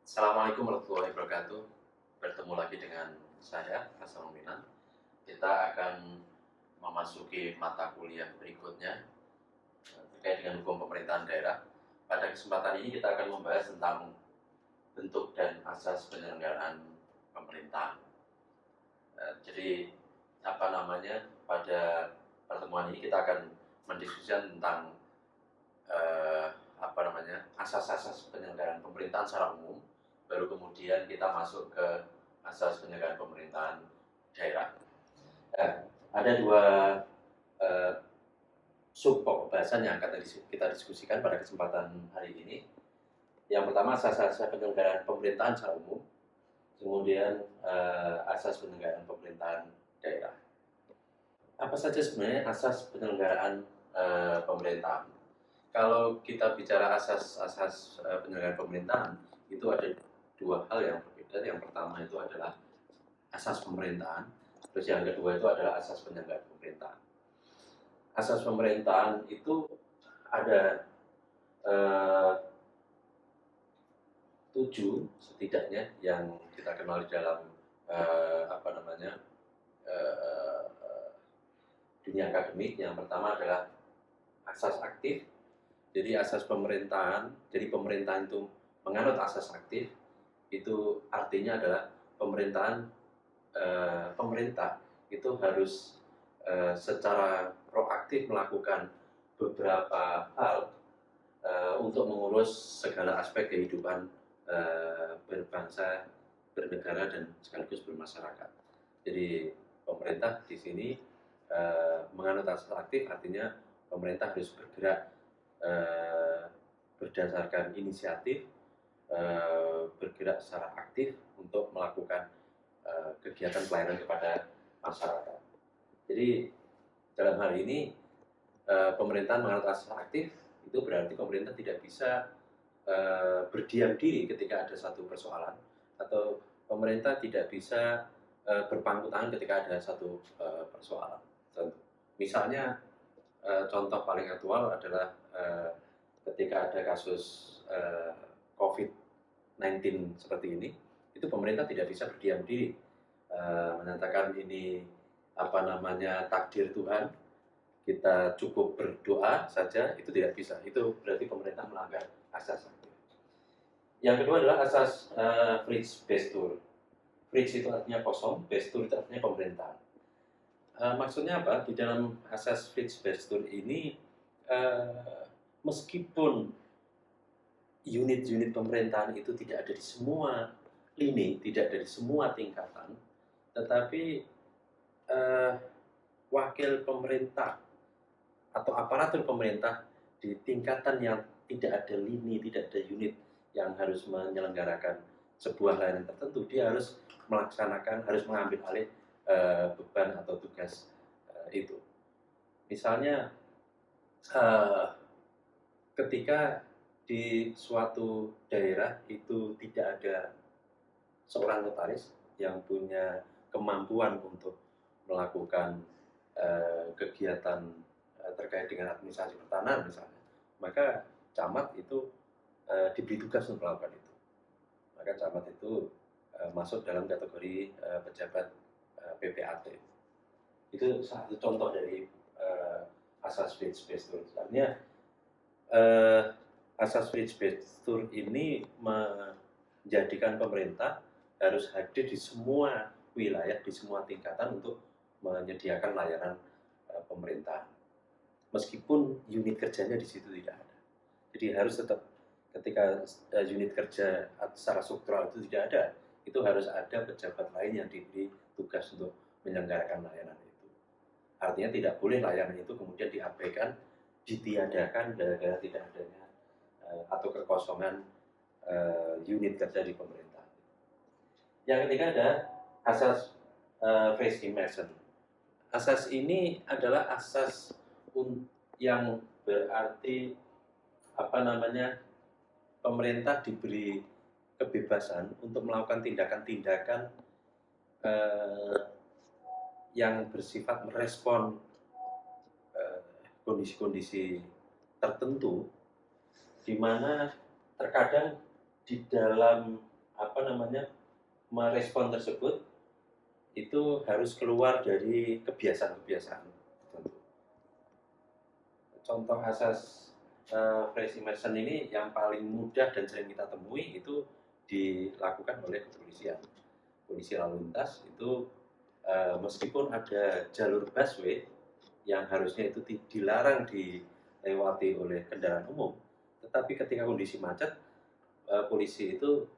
Assalamualaikum warahmatullahi wabarakatuh. Bertemu lagi dengan saya, Hasan Muminan. Kita akan memasuki mata kuliah berikutnya terkait dengan hukum pemerintahan daerah. Pada kesempatan ini kita akan membahas tentang bentuk dan asas penyelenggaraan pemerintahan. Jadi pada pertemuan ini kita akan mendiskusikan tentang asas-asas penyelenggaraan pemerintahan secara umum, baru kemudian kita masuk ke asas penyelenggaraan pemerintahan daerah. Ada dua sub pokok bahasan yang akan kita diskusikan pada kesempatan hari ini. Yang pertama asas-asas penyelenggaraan pemerintahan secara umum, kemudian asas penyelenggaraan pemerintahan daerah. Apa saja sebenarnya asas penyelenggaraan pemerintahan? Kalau kita bicara asas-asas penyelenggaraan pemerintahan, itu ada dua hal yang berbeda. Yang pertama itu adalah asas pemerintahan, terus yang kedua itu adalah asas penyelenggaraan pemerintahan. Asas pemerintahan itu ada 7 setidaknya yang kita kenal di dalam dunia akademik. Yang pertama adalah asas aktif. Jadi asas pemerintahan, jadi pemerintahan itu menganut asas aktif, itu artinya adalah pemerintah itu harus secara proaktif melakukan beberapa hal untuk mengurus segala aspek kehidupan berbangsa, bernegara, dan sekaligus bermasyarakat. Jadi pemerintah di sini menganut asas aktif, artinya pemerintah harus bergerak berdasarkan inisiatif, bergerak secara aktif untuk melakukan kegiatan pelayanan kepada masyarakat. Jadi dalam hal ini pemerintahan menganut asas aktif itu berarti pemerintah tidak bisa berdiam diri ketika ada satu persoalan, atau pemerintah tidak bisa berpangku tangan ketika ada satu persoalan. Misalnya contoh paling aktual adalah ketika ada kasus COVID-19 seperti ini, itu pemerintah tidak bisa berdiam diri menyatakan ini takdir Tuhan, kita cukup berdoa saja, itu tidak bisa. Itu berarti pemerintah melanggar asas. Yang kedua adalah asas Friedrich-Bestur. Friedrich itu artinya kosong, Bestur itu artinya pemerintahan. Maksudnya apa? Di dalam asas Friedrich-Bestur ini, meskipun unit-unit pemerintahan itu tidak ada di semua lini, tidak ada di semua tingkatan, tetapi wakil pemerintah atau aparatur pemerintah di tingkatan yang tidak ada lini, tidak ada unit yang harus menyelenggarakan sebuah layanan tertentu, dia harus mengambil alih beban atau tugas itu. Misalnya ketika di suatu daerah itu tidak ada seorang notaris yang punya kemampuan untuk melakukan kegiatan terkait dengan administrasi pertanahan misalnya, maka camat itu diberi tugas untuk melakukan itu. Maka camat itu masuk dalam kategori pejabat PPAT. Itu satu contoh dari asas Friedrich-Bestur. Artinya asas Friedrich-Bestur ini menjadikan pemerintah harus hadir di semua wilayah, di semua tingkatan untuk menyediakan layanan pemerintahan. Meskipun unit kerjanya di situ tidak ada. Jadi harus tetap, ketika unit kerja secara struktural itu tidak ada, itu harus ada pejabat lain yang diberi tugas untuk menyelenggarakan layanan itu. Artinya tidak boleh layanan itu kemudian diabaikan, ditiadakan gara-gara tidak adanya atau kekosongan unit kerja di pemerintah. Yang ketiga ada asas Friedrich-Emerson. Asas ini adalah asas yang berarti pemerintah diberi kebebasan untuk melakukan tindakan-tindakan yang bersifat merespon kondisi-kondisi tertentu, di mana terkadang di dalam apa namanya, merespon tersebut itu harus keluar dari kebiasaan-kebiasaan tertentu. Contoh asas Fresh Immersion ini yang paling mudah dan sering kita temui itu dilakukan oleh kepolisian. Polisi lalu lintas itu meskipun ada jalur busway yang harusnya itu dilarang dilewati oleh kendaraan umum, tetapi ketika kondisi macet, polisi itu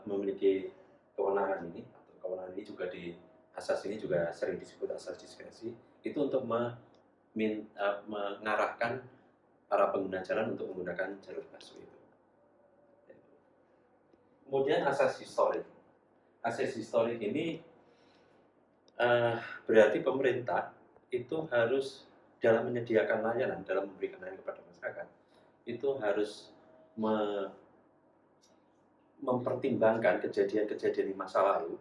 memiliki kewenangan ini, atau kewenangan ini juga di asas ini juga sering disebut asas diskresi, itu untuk mengarahkan para pengguna jalan untuk menggunakan jalur busway itu. Kemudian asas historik. Asas historik ini berarti pemerintah itu harus dalam menyediakan layanan, dalam memberikan layanan kepada masyarakat, itu harus mempertimbangkan kejadian-kejadian di masa lalu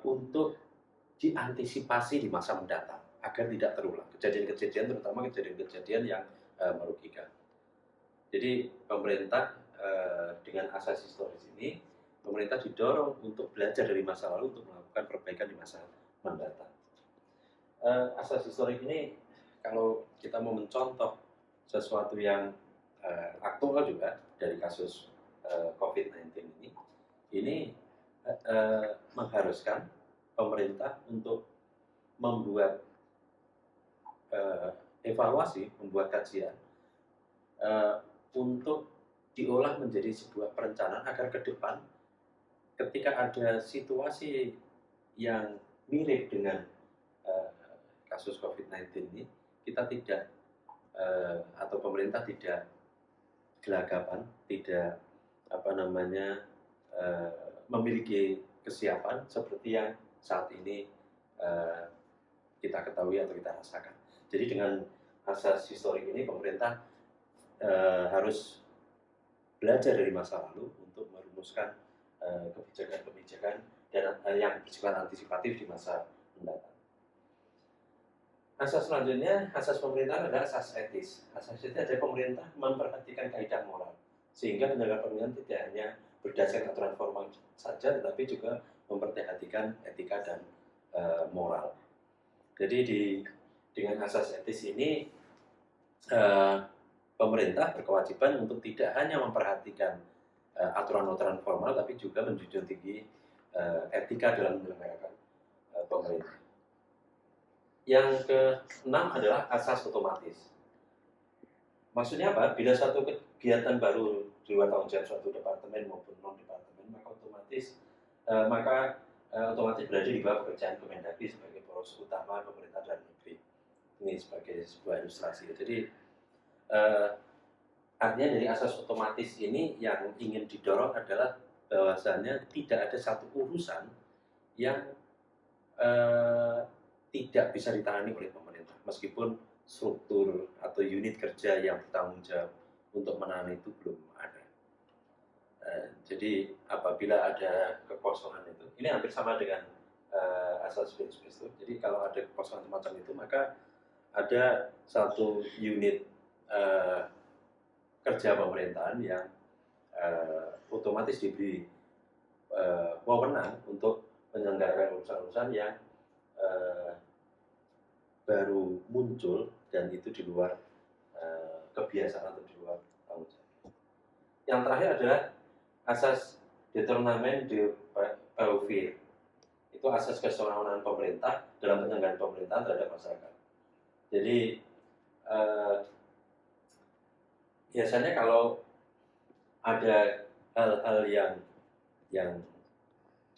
untuk diantisipasi di masa mendatang agar tidak terulang kejadian-kejadian, terutama kejadian-kejadian yang merugikan. Jadi pemerintah dengan asas historis ini, pemerintah didorong untuk belajar dari masa lalu untuk melakukan perbaikan di masa mendatang. Asas historik ini kalau kita mau mencontoh sesuatu yang aktual juga dari kasus COVID-19 ini mengharuskan pemerintah untuk membuat evaluasi, membuat kajian untuk diolah menjadi sebuah perencanaan agar ke depan ketika ada situasi yang mirip dengan kasus COVID-19 ini, kita tidak atau pemerintah tidak gelagapan, tidak memiliki kesiapan seperti yang saat ini kita ketahui atau kita rasakan. Jadi dengan asas historik ini pemerintah harus belajar dari masa lalu untuk merumuskan kebijakan-kebijakan dan yang bersifat antisipatif di masa mendatang. Asas selanjutnya, asas pemerintahan adalah asas etis. Asas etis adalah pemerintah memperhatikan kaidah moral, sehingga penyelenggara pemerintahan tidak hanya berdasarkan aturan formal saja, tetapi juga memperhatikan etika dan moral. Jadi dengan asas etis ini, pemerintah berkewajiban untuk tidak hanya memperhatikan aturan-aturan formal, tapi juga menjunjung tinggi etika dalam menyelenggarakan pemerintah. Yang keenam adalah asas otomatis. Maksudnya apa? Bila suatu kegiatan baru di luar tanggung jawab suatu departemen maupun non-departemen, maka otomatis berada di bawah pekerjaan Kemendagri sebagai poros utama pemerintah dalam negeri. Ini sebagai sebuah ilustrasi. Jadi artinya dari asas otomatis ini yang ingin didorong adalah bahwasannya tidak ada satu urusan yang tidak bisa ditangani oleh pemerintah, meskipun struktur atau unit kerja yang bertanggung jawab untuk menangani itu belum ada. Jadi apabila ada kekosongan itu, ini hampir sama dengan asas Space itu. Jadi kalau ada kekosongan semacam itu, maka ada satu unit kerja pemerintahan yang otomatis diberi wewenang untuk menyelenggarakan urusan-urusan yang baru muncul dan itu di luar kebiasaan atau di luar tanggung jawab. Yang terakhir adalah asas détournement de pouvoir. Itu asas kewenangan pemerintah dalam penyelenggaraan pemerintahan terhadap masyarakat. Jadi biasanya kalau ada hal-hal yang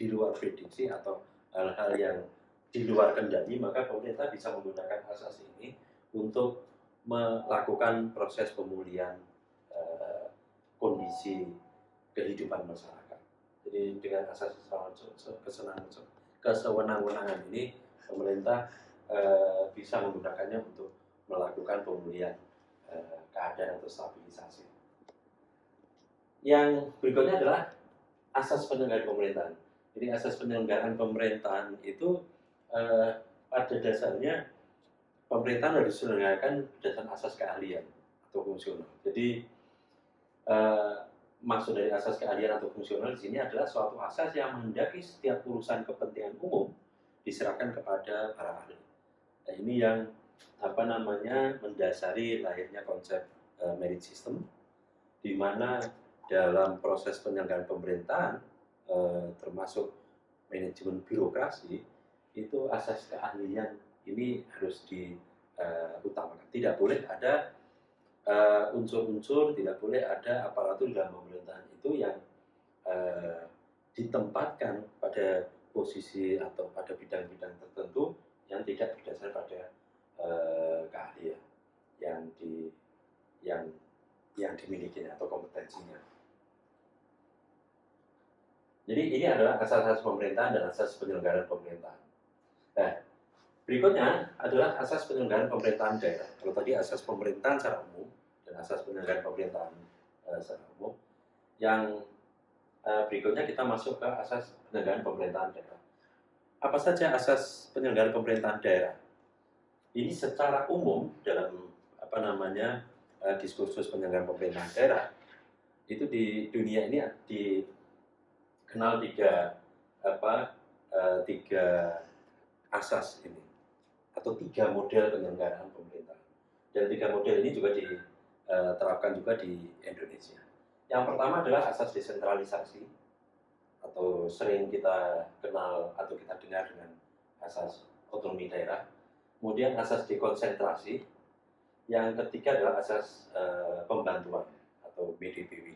di luar prediksi atau hal-hal yang di luar kendali, maka pemerintah bisa menggunakan asas ini untuk melakukan proses pemulihan kondisi kehidupan masyarakat. Jadi dengan asas kesewenang-wenangan ini, pemerintah bisa menggunakannya untuk melakukan pemulihan keadaan atau stabilisasi. Yang berikutnya adalah asas penyelenggaraan pemerintahan. Jadi asas penyelenggaraan pemerintahan itu pada dasarnya pemerintahan harus diselenggarakan berdasarkan asas keahlian atau fungsional. Jadi maksud dari asas keahlian atau fungsional di sini adalah suatu asas yang menghendaki setiap urusan kepentingan umum diserahkan kepada para ahli. Nah, ini yang mendasari lahirnya konsep merit system, di mana dalam proses penyelenggaraan pemerintahan termasuk manajemen birokrasi itu asas keahlian ini harus diutamakan. Tidak boleh ada unsur-unsur, tidak boleh ada aparatur dalam pemerintahan itu yang ditempatkan pada posisi atau pada bidang-bidang tertentu yang tidak berdasar pada keahlian yang dimiliki atau kompetensinya. Jadi ini adalah asas-asas pemerintahan dan asas penyelenggaraan pemerintahan. Nah, berikutnya adalah asas penyelenggaraan pemerintahan daerah. Kalau tadi asas pemerintahan secara umum dan asas penyelenggaraan pemerintahan secara umum, yang berikutnya kita masuk ke asas penyelenggaraan pemerintahan daerah. Apa saja asas penyelenggaraan pemerintahan daerah? Ini secara umum dalam diskursus penyelenggaraan pemerintahan daerah itu di dunia ini dikenal tiga asas ini atau tiga model penyelenggaraan pemerintahan, dan tiga model ini juga diterapkan juga di Indonesia. Yang pertama adalah asas desentralisasi atau sering kita kenal atau kita dengar dengan asas otonomi daerah. Kemudian asas dekonsentrasi. Yang ketiga adalah asas pembantuan atau BDPW.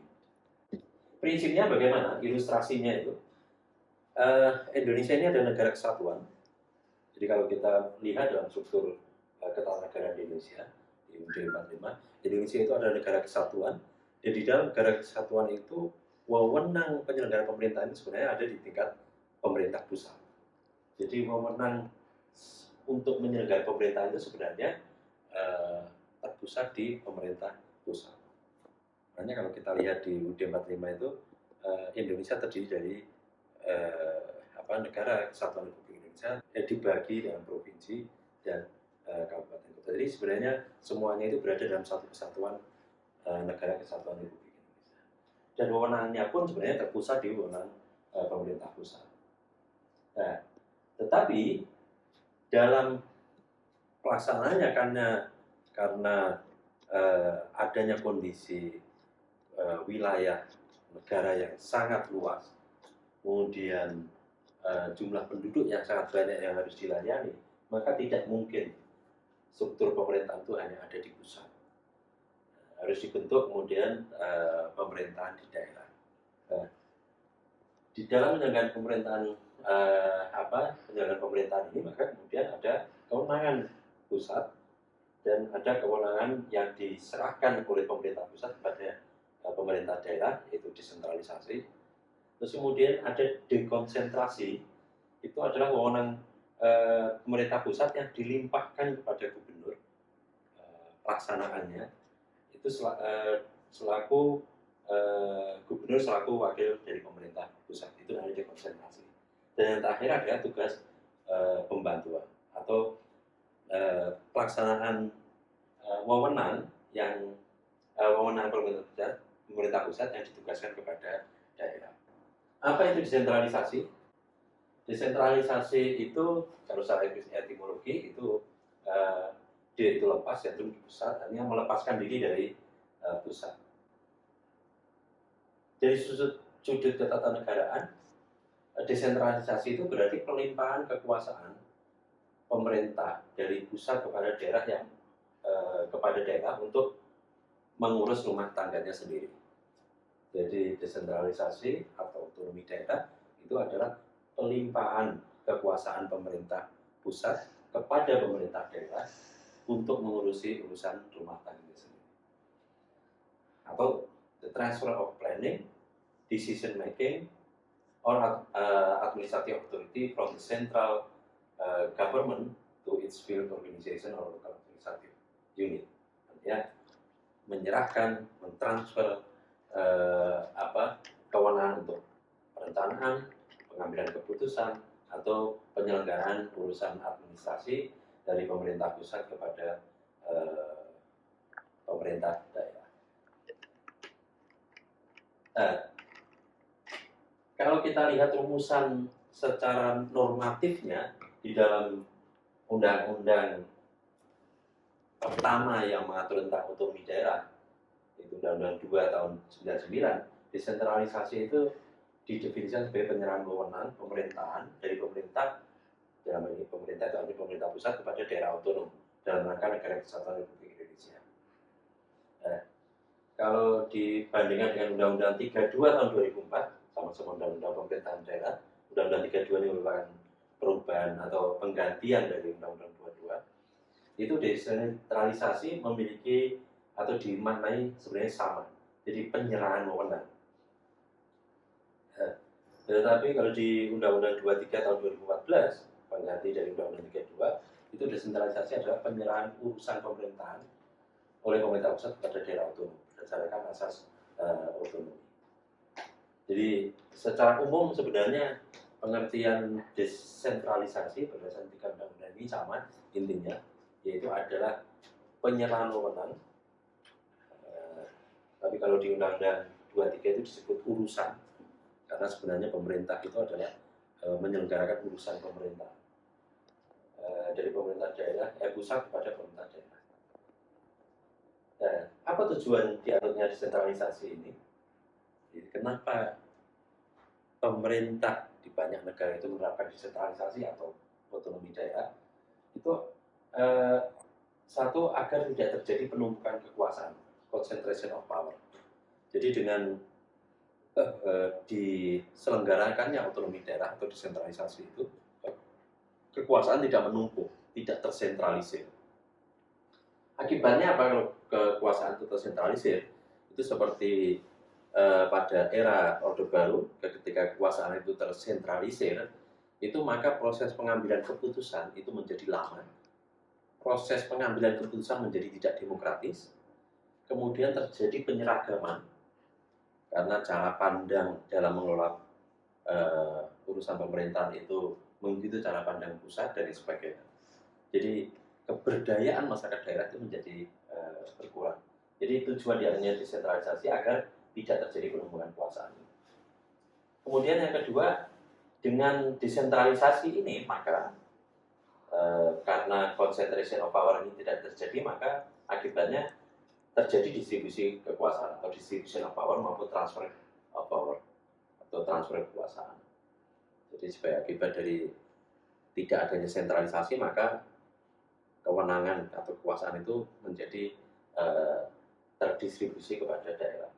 Prinsipnya bagaimana? Ilustrasinya itu Indonesia ini adalah negara kesatuan. Jadi kalau kita lihat dalam struktur ketatanegaraan Indonesia di UUD 45, Indonesia itu adalah negara kesatuan. Dan di dalam negara kesatuan itu wewenang penyelenggaraan pemerintahan itu sebenarnya ada di tingkat pemerintah pusat. Jadi wewenang untuk menyelenggaraan pemerintahan itu sebenarnya terpusat di pemerintah pusat. Makanya kalau kita lihat di UUD 45 itu Indonesia terdiri dari negara kesatuan Republik Indonesia dibagi dalam provinsi dan kabupaten kota. Jadi sebenarnya semuanya itu berada dalam satu kesatuan negara kesatuan Republik Indonesia. Dan wewenangnya pun sebenarnya terpusat di wewenang pemerintah pusat. Nah, tetapi dalam pelaksanaannya karena adanya kondisi wilayah negara yang sangat luas, kemudian jumlah penduduk yang sangat banyak yang harus dilayani, maka tidak mungkin struktur pemerintahan itu hanya ada di pusat. Harus dibentuk kemudian pemerintahan di daerah. Di dalam penyelenggaraan pemerintahan penyelenggaraan pemerintahan ini, maka kemudian ada kewenangan pusat dan ada kewenangan yang diserahkan oleh pemerintah pusat kepada pemerintah daerah, yaitu desentralisasi. Terus kemudian ada dekonsentrasi, itu adalah wewenang pemerintah pusat yang dilimpahkan kepada gubernur pelaksanaannya, itu selaku gubernur selaku wakil dari pemerintah pusat, itu namanya dekonsentrasi. Dan yang terakhir adalah tugas pembantuan atau pelaksanaan wewenang pemerintah pusat yang ditugaskan kepada daerah. Apa itu desentralisasi? Desentralisasi itu kalau secara etimologi itu D itu lepas, yaitu di pusat, artinya melepaskan diri dari pusat. Dari sudut ketatanegaraan, desentralisasi itu berarti pelimpahan kekuasaan pemerintah dari pusat kepada daerah untuk mengurus rumah tangganya sendiri. Jadi desentralisasi atau otonomi daerah itu adalah pelimpahan kekuasaan pemerintah pusat kepada pemerintah daerah untuk mengurusi urusan rumah tangganya sendiri. Atau the transfer of planning, decision making, or administrative authority from the central government to its field organization or local administrative unit. Ya, menyerahkan, mentransfer kewenangan untuk perencanaan, pengambilan keputusan, atau penyelenggaraan urusan administrasi dari pemerintah pusat kepada pemerintah daerah. Nah, kalau kita lihat rumusan secara normatifnya di dalam undang-undang pertama yang mengatur tentang otonomi daerah, itu Undang-Undang 2 tahun 99, desentralisasi itu didefinisikan sebagai penyerahan wewenang pemerintahan dari pemerintah, dalam ini pemerintah itu artinya pemerintah pusat, kepada daerah otonom dalam rangka negara kesatuan Republik Indonesia. Nah, kalau dibandingkan dengan Undang-Undang 32 tahun 2004, sama-sama Undang-Undang Pemerintahan Daerah, Undang-Undang 32 ini merupakan perubahan atau penggantian dari Undang-Undang 22, itu desentralisasi memiliki atau dimaknai sebenarnya sama, jadi penyerahan wewenang. Nah, tetapi kalau di Undang-Undang 23 tahun 2014, pengganti dari Undang-Undang 32, itu desentralisasi adalah penyerahan urusan pemerintahan oleh pemerintah pusat kepada daerah otonom berdasarkan asas otonomi. Jadi secara umum sebenarnya pengertian desentralisasi berdasarkan 3 undang-undang ini sama intinya, yaitu adalah penyerahan wewenang. Tapi kalau di Undang-Undang 23 itu disebut urusan, karena sebenarnya pemerintah itu adalah menyelenggarakan urusan pemerintah dari pemerintah daerah, pusat kepada pemerintah daerah. Nah, apa tujuan diaturnya desentralisasi ini? Jadi, kenapa pemerintah di banyak negara itu menerapkan desentralisasi atau otonomi daerah? Itu satu, agar tidak terjadi penumpukan kekuasaan, concentration of power. Jadi dengan diselenggarakannya otonomi daerah atau desentralisasi itu, kekuasaan tidak menumpuk, tidak tersentralisir. Akibatnya apa kalau kekuasaan itu tersentralisir? Itu seperti pada era Orde Baru, ketika kekuasaan itu tersentralisir, itu maka proses pengambilan keputusan itu menjadi lama, proses pengambilan keputusan menjadi tidak demokratis, kemudian terjadi penyeragaman karena cara pandang dalam mengelola urusan pemerintahan itu mengikuti cara pandang pusat dan sebagainya. Jadi keberdayaan masyarakat daerah itu menjadi berkurang. Jadi tujuan diadanya desentralisasi agar tidak terjadi penumpukan kekuasaan. Kemudian yang kedua, dengan desentralisasi ini maka karena concentration of power ini tidak terjadi, maka akibatnya terjadi distribusi kekuasaan atau distribution of power maupun transfer of power atau transfer kekuasaan. Jadi sebagai akibat dari tidak adanya sentralisasi, maka kewenangan atau kekuasaan itu menjadi terdistribusi kepada daerah.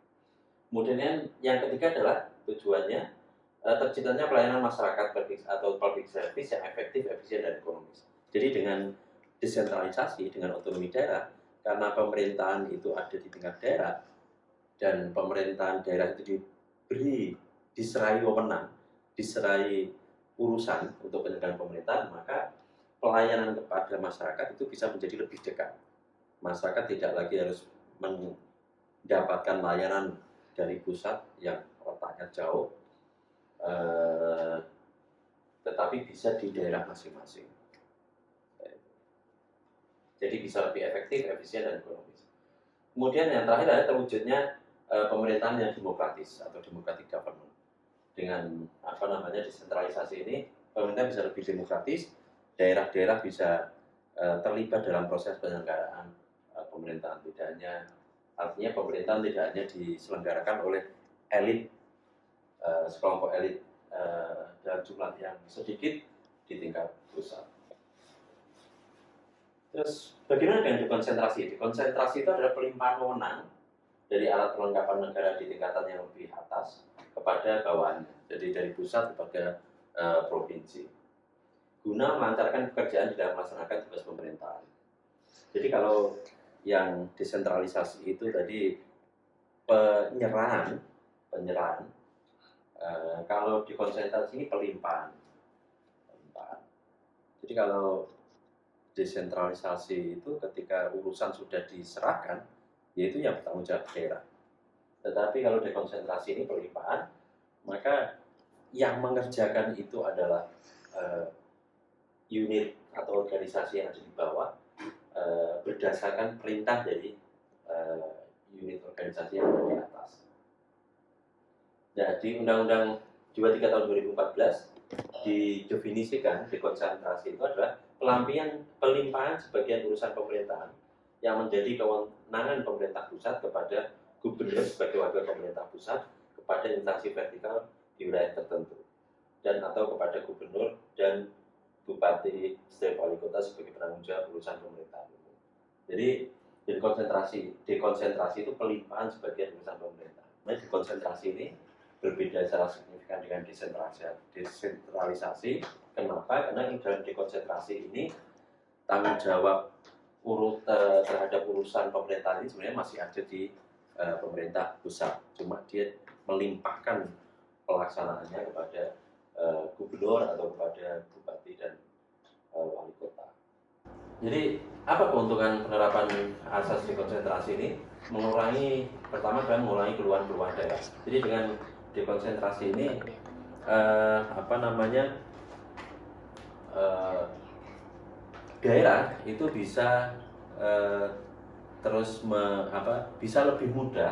Kemudian yang ketiga adalah tujuannya terciptanya pelayanan masyarakat atau public service yang efektif, efisien, dan ekonomis. Jadi dengan desentralisasi, dengan otonomi daerah, karena pemerintahan itu ada di tingkat daerah, dan pemerintahan daerah itu diserai wewenang, diserai urusan untuk penyelenggaraan pemerintahan, maka pelayanan kepada masyarakat itu bisa menjadi lebih dekat. Masyarakat tidak lagi harus mendapatkan layanan dari pusat yang letaknya jauh, tetapi bisa di daerah masing-masing. Jadi bisa lebih efektif, efisien, dan ekonomis. Kemudian yang terakhir adalah terwujudnya pemerintahan yang demokratis atau democratic government. Dengan desentralisasi ini, pemerintah bisa lebih demokratis, daerah-daerah bisa terlibat dalam proses penyelenggaraan pemerintahan. Artinya pemerintahan tidak hanya diselenggarakan oleh elit, sekelompok elit dalam jumlah yang sedikit di tingkat pusat. Terus bagaimana dengan dekonsentrasi? Dekonsentrasi itu adalah pelimpahan wewenang dari alat perlengkapan negara di tingkatan yang lebih atas kepada bawahannya, jadi dari pusat kepada provinsi, guna melancarkan pekerjaan di dalam melaksanakan tugas pemerintahan. Jadi kalau yang desentralisasi itu tadi penyerahan, kalau dekonsentrasi ini pelimpahan. Jadi kalau desentralisasi itu ketika urusan sudah diserahkan, yaitu yang bertanggung jawab daerah. Tetapi kalau dekonsentrasi ini pelimpahan, maka yang mengerjakan itu adalah unit atau organisasi yang ada di bawah, berdasarkan perintah dari unit organisasi yang ada di atas. Nah, di Undang-Undang 23 tahun 2014 didefinisikan dekonsentrasi itu adalah pelimpahan sebagian urusan pemerintahan yang menjadi kewenangan pemerintah pusat kepada gubernur sebagai wakil pemerintah pusat kepada instansi vertikal di wilayah tertentu dan atau kepada gubernur dan bupati serta wali kota sebagai penanggung jawab urusan pemerintahan umum. Jadi dekonsentrasi itu pelimpahan sebagian urusan pemerintah. Nah, dekonsentrasi ini berbeda secara signifikan dengan desentralisasi. Kenapa? Karena dalam dekonsentrasi ini tanggung jawab terhadap urusan pemerintahan ini sebenarnya masih ada di pemerintah pusat. Cuma dia melimpahkan pelaksanaannya kepada gubernur atau kepada bupati dan wali kota. Jadi apa keuntungan penerapan asas dekonsentrasi ini? Pertama adalah mengurangi keluhan-keluhan daerah. Jadi dengan dekonsentrasi ini daerah itu bisa bisa lebih mudah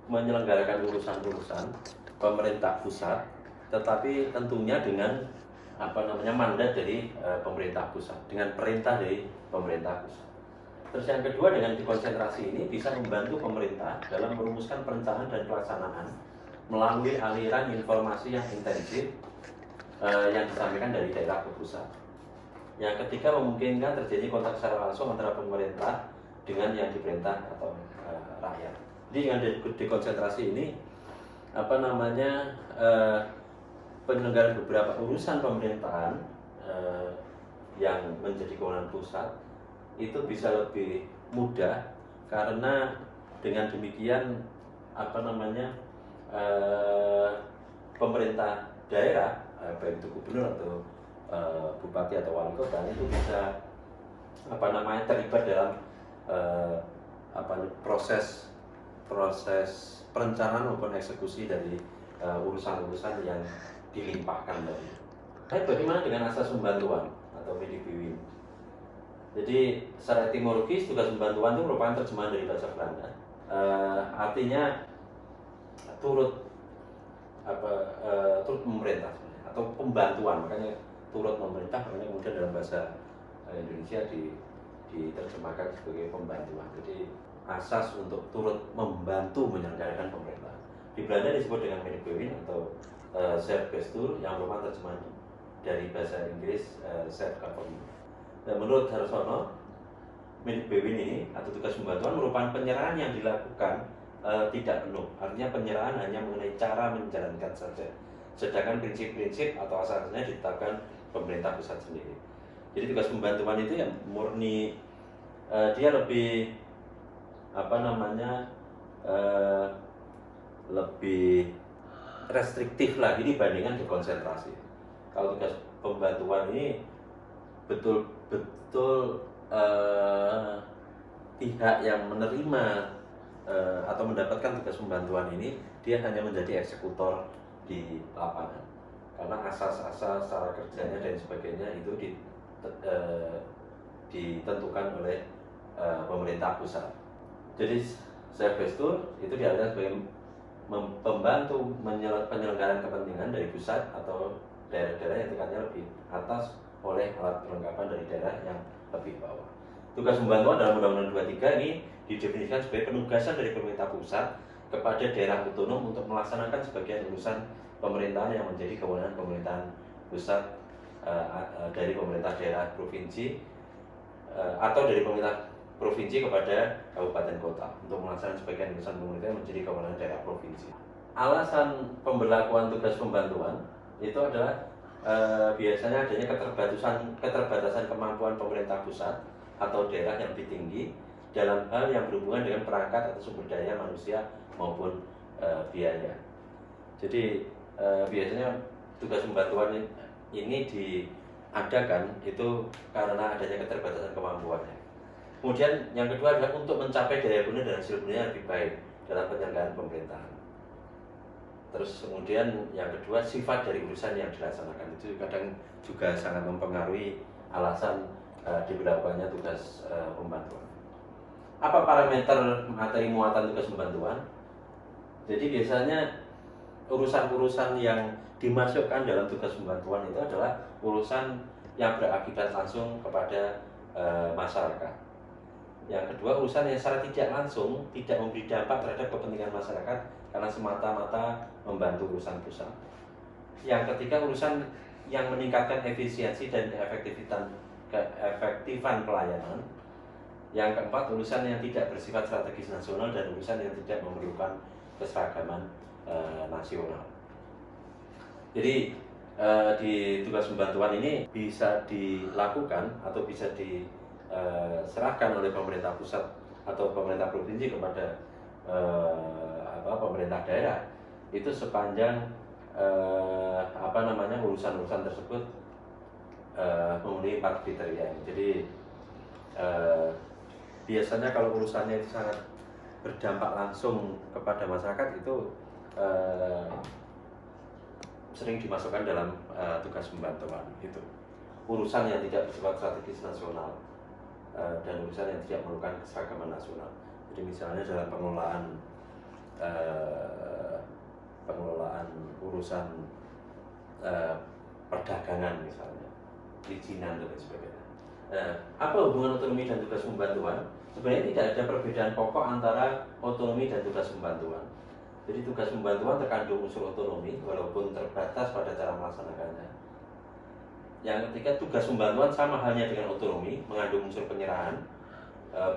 menyelenggarakan urusan-urusan pemerintah pusat, tetapi tentunya dengan mandat dari pemerintah pusat, dengan perintah dari pemerintah pusat. Terus yang kedua, dengan dekonsentrasi ini bisa membantu pemerintah dalam merumuskan perencanaan dan pelaksanaan melalui aliran informasi yang intensif yang disampaikan dari daerah ke pusat. Yang ketiga, memungkinkan terjadi kontak secara langsung antara pemerintah dengan yang diperintah atau rakyat. Jadi dengan dekonsentrasi ini penyelenggaraan beberapa urusan pemerintahan yang menjadi kewenangan pusat itu bisa lebih mudah, karena dengan demikian pemerintah daerah baik itu gubernur atau bupati atau wali kota itu bisa terlibat dalam proses perencanaan maupun eksekusi dari urusan-urusan yang dilimpahkan tadi. Tapi bagaimana dengan asas pembantuan atau Medibewin? Jadi secara etimologis tugas pembantuan itu merupakan terjemahan dari bahasa Belanda. Artinya turut memerintah atau pembantuan, makanya turut memerintah, makanya kemudian dalam bahasa Indonesia diterjemahkan sebagai pembantuan. Jadi asas untuk turut membantu menyelenggarakan pemerintahan. Di Belanda disebut dengan Medibewin atau Selbstbestuur, yang merupakan terjemahan dari bahasa Inggris self-government. Dan menurut Harsono, Medibewin ini atau tugas pembantuan merupakan penyerahan yang dilakukan tidak penuh. Artinya penyerahan hanya mengenai cara menjalankan saja. Sedangkan prinsip-prinsip atau asasnya ditetapkan pemerintah pusat sendiri. Jadi tugas pembantuan itu yang murni dia lebih lebih restriktif lagi dibandingkan dekonsentrasi. Kalau tugas pembantuan ini betul-betul pihak yang menerima atau mendapatkan tugas pembantuan ini dia hanya menjadi eksekutor di lapangan, karena asas-asas cara kerjanya dan sebagainya itu ditentukan oleh pemerintah pusat. Jadi Selbstbestuur itu diartikan sebagai membantu penyelenggaraan kepentingan dari pusat atau daerah-daerah yang tingkatnya lebih atas oleh alat perlengkapan dari daerah yang lebih bawah. Tugas pembantuan dalam Undang-Undang 23 ini didefinisikan sebagai penugasan dari pemerintah pusat kepada daerah otonom untuk melaksanakan sebagian urusan pemerintahan yang menjadi kewenangan pemerintahan pusat dari pemerintah daerah provinsi atau dari pemerintah provinsi kepada kabupaten kota untuk melaksanakan sebagian urusan pemerintahan yang menjadi kewenangan daerah provinsi. Alasan pemberlakuan tugas pembantuan itu adalah biasanya adanya keterbatasan kemampuan pemerintah pusat atau daerah yang lebih tinggi dalam hal yang berhubungan dengan perangkat atau sumber daya manusia maupun biaya. Jadi biasanya tugas pembantuan ini diadakan itu karena adanya keterbatasan kemampuannya. Kemudian yang kedua adalah untuk mencapai daya guna dan hasil guna yang lebih baik dalam penyelenggaraan pemerintahan. Terus kemudian yang kedua, sifat dari urusan yang dilaksanakan itu kadang juga sangat mempengaruhi alasan diberlakukannya tugas pembantuan. Apa parameter materi muatan tugas pembantuan? Jadi biasanya urusan-urusan yang dimasukkan dalam tugas pembantuan itu adalah urusan yang berakibat langsung kepada masyarakat. Yang kedua, urusan yang secara tidak langsung tidak memberi dampak terhadap kepentingan masyarakat karena semata-mata membantu urusan pusat. Yang ketiga, urusan yang meningkatkan efisiensi dan keefektifan pelayanan. Yang keempat, urusan yang tidak bersifat strategis nasional dan urusan yang tidak memerlukan keseragaman nasional. Jadi di tugas pembantuan ini bisa dilakukan atau bisa diserahkan oleh pemerintah pusat atau pemerintah provinsi kepada pemerintah daerah itu sepanjang urusan-urusan tersebut memenuhi 4 kriteria. Jadi biasanya kalau urusannya itu sangat berdampak langsung kepada masyarakat itu sering dimasukkan dalam tugas pembantuan itu. Urusan yang tidak bersifat strategis nasional dan urusan yang tidak memerlukan keseragaman nasional. Jadi misalnya dalam pengelolaan urusan perdagangan misalnya, perizinan dan lain sebagainya. Apa hubungan otonomi dan tugas pembantuan? Sebenarnya tidak ada perbedaan pokok antara otonomi dan tugas pembantuan. Jadi tugas pembantuan terkandung unsur otonomi walaupun terbatas pada cara melaksanakannya. Yang ketiga, tugas pembantuan sama halnya dengan otonomi, mengandung unsur penyerahan,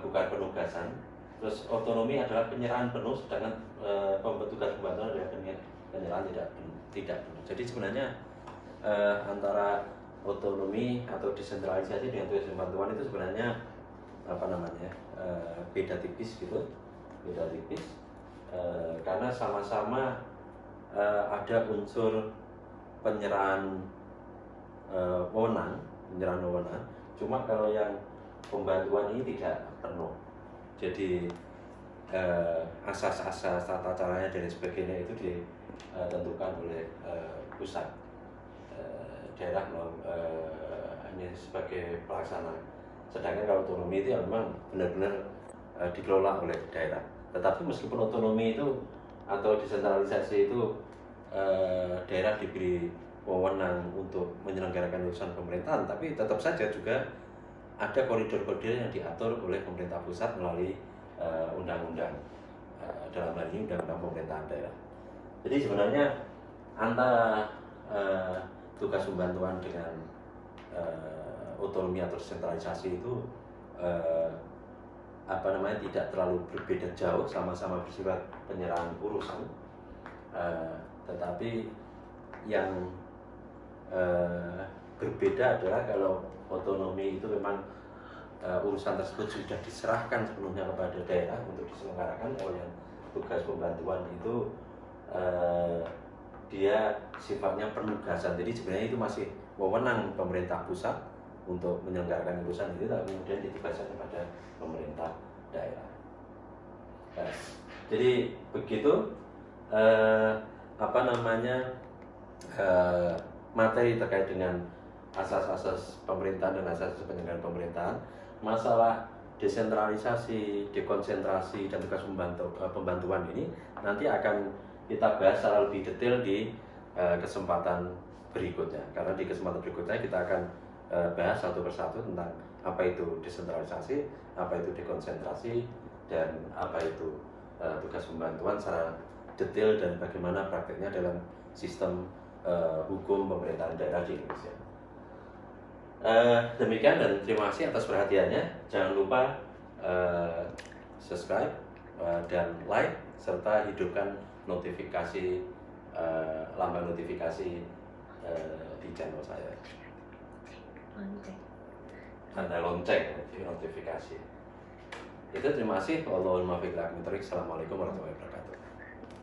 bukan penugasan. Terus otonomi adalah penyerahan penuh, sedangkan tugas pembantuan adalah penyerahan tidak penuh. Jadi sebenarnya antara otonomi atau desentralisasi dengan tugas pembantuan itu sebenarnya beda tipis gitu, karena sama-sama ada unsur penyerahan wewenang. Cuma kalau yang pembantuan ini tidak penuh. Jadi asas-asas tata caranya dan sebagainya itu ditentukan oleh pusat. Daerah hanya sebagai pelaksana. Sedangkan kalau otonomi itu memang benar-benar dikelola oleh daerah. Tetapi meskipun otonomi itu atau desentralisasi itu daerah diberi wewenang untuk menyelenggarakan urusan pemerintahan, tapi tetap saja juga ada koridor-koridor yang diatur oleh pemerintah pusat melalui undang-undang, dalam hal ini undang-undang pemerintahan daerah. Jadi sebenarnya antara tugas pembantuan dengan otonomi atau sentralisasi itu tidak terlalu berbeda jauh, sama-sama bersifat penyerahan urusan, tetapi yang berbeda adalah kalau otonomi itu memang urusan tersebut sudah diserahkan sepenuhnya kepada daerah untuk diselenggarakan. Kalau yang tugas pembantuan itu dia sifatnya penugasan, jadi sebenarnya itu masih wewenang pemerintah pusat untuk menyelenggarakan urusan itu, tapi kemudian ditugaskan kepada pemerintah daerah. Jadi begitu materi terkait dengan asas-asas pemerintahan dan asas-asas penyelenggaraan pemerintahan. Masalah desentralisasi, dekonsentrasi dan tugas pembantuan ini nanti akan kita bahas secara lebih detail di kesempatan berikutnya. Karena di kesempatan berikutnya kita akan bahas satu persatu tentang apa itu desentralisasi, apa itu dekonsentrasi, dan apa itu tugas pembantuan secara detail dan bagaimana prakteknya dalam sistem hukum pemerintahan daerah di Indonesia. Demikian dan terima kasih atas perhatiannya. Jangan lupa subscribe dan like serta hidupkan notifikasi, lambang notifikasi di channel saya. Tanda lonceng notifikasi. Itu terima kasih. Assalamualaikum warahmatullahi wabarakatuh.